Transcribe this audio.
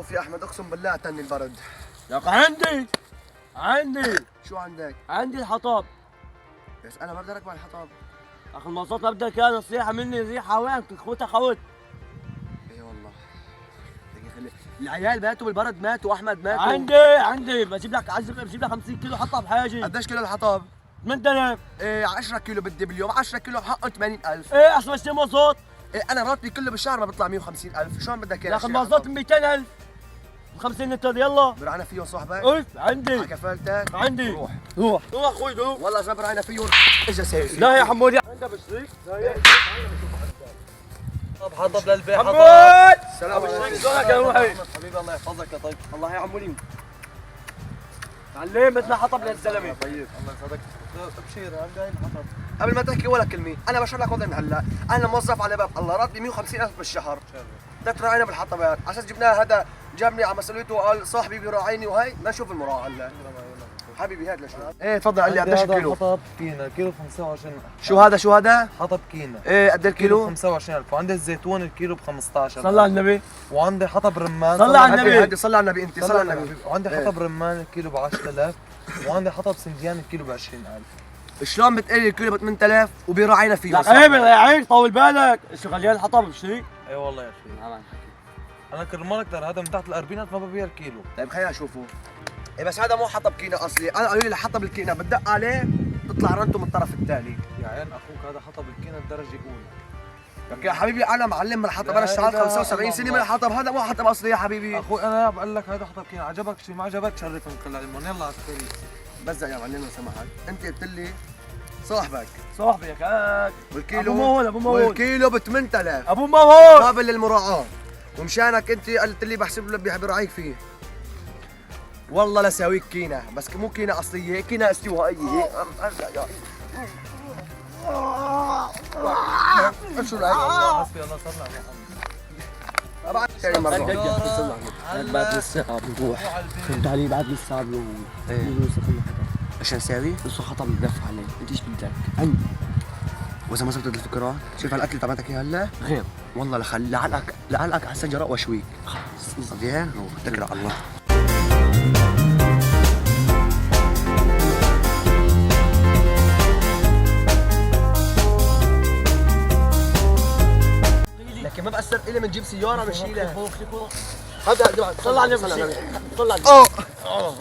شوف يا احمد اقسم بالله اتني البرد. يا اخي عندي شو عندك؟ عندي الحطب. بس انا ما بدي اركب على الحطب. اخي المواصلات ما بدك اياها، نصيحه مني، ريحه وين خوتها خوت. اي والله. دقيقة خلي العيال ماتوا بالبرد، ماتوا احمد ماتوا. عندي بجيب لك 50 كيلو حطب حاجي. قديش كيلو الحطب؟ 8000. ايه 10 كيلو بدي باليوم، 10 كيلو بحقهم 80,000. ايه اصلا اشتري مواصلات. إيه انا راتبي كله بالشهر ما بيطلع 150,000، شلون بدك يا اخي المواصلات 200,000 50 لتر. يلا برعنا فيهم صاحبك؟ قلت عندي على كفالتك؟ عندي. روح اخوي روح. والله اذا برعنا فيهم اجا سيف. لا يا حمودي عندها بشريك. طب حطب للبيع حطب. السلام عليكم. شلونك يا روحي؟ حبيبي الله يحفظك يا طيب. الله يا عمولي تعلم مثل حطب للزلمه. طيب الله يسعدك. ابشر عندي الحطب. قبل ما تحكي ولا كلمه، انا بشرح لك وضعي من هلا، انا موظف على باب الله، راتبي 150,000 بالشهر. بدك تراعينا بالحطبات، على اساس جبناه هذا جابني على مسؤوليته وقال صاحبي بيراعيني وهي، بدنا نشوف المراعاه هلا. حبيبي هات لشو؟ ايه تفضل قال لي قديش الكيلو؟ حطب كينا، كيلو 25. شو هذا؟ حطب كينا. ايه قد الكيلو؟ 25,000، وعندي الزيتون الكيلو ب 15. صلى على النبي. وعندي حطب رمان. صلى على النبي. هدي صلي على النبي انت، صلي على النبي. وعندي حطب رمان الكيلو ب 10,000، وعندي حطب سنديان الكيلو ب 20,000. شلون بتقلي الكيلو ب 8,000 وبيراعينا فيه؟ لك عيب ريعيك طول بالك، شو غليان الحطب بشتري؟ اي والله يا اخي. انا كرمالك ترى هذا من تحت ال40,000 ما ببيع الكيلو. طيب خلينا نشوفه. إيه بس هذا مو حطب كينا اصلي، انا قالوا لي حطب الكينا بتدق عليه تطلع رنته من الطرف الثاني. يا عين اخوك هذا حطب الكينا الدرجه الاولى. لك يا حبيبي انا معلم من الحطب، انا اشتغلت 75 سنه من الحطب، هذا مو حطب اصلي يا حبيبي. اخوي انا بقول لك هذا حطب كينا، عجبك شيء ما عجبك شرف من خلال المون. يلا عسكري بس يا معلم لو سمحت، انت قلت لي صاحبك صاحبي يا كاك. والكيلو ابو مول والكيلو ب 8,000 ابو مول قابل للمراعاه، ومشانك انت قلت لي بحسب له برايك فيه. والله لساويك كينا، بس مو كينا اصليه، كينا استوائيه. شو رايك؟ حسبي الله صلى على محمد. طبعا ثاني مره بعد الساعة بنروح. فهمت علي؟ بعد الساعة بنروح. ايش نساوي؟ نص خطب ندفع عليه، انت ايش بدك؟ عندي واذا ما زبطت الفكره، شوف هالاكل اللي تبعتك اياه هلا غير. والله لعلقك على السجره واشويك. خلص زين واتكل على الله. لكن ما بأثر إلي من جيب سيارة بشيلها. فوق هذا صلى على النبي. صلى على النبي. اوه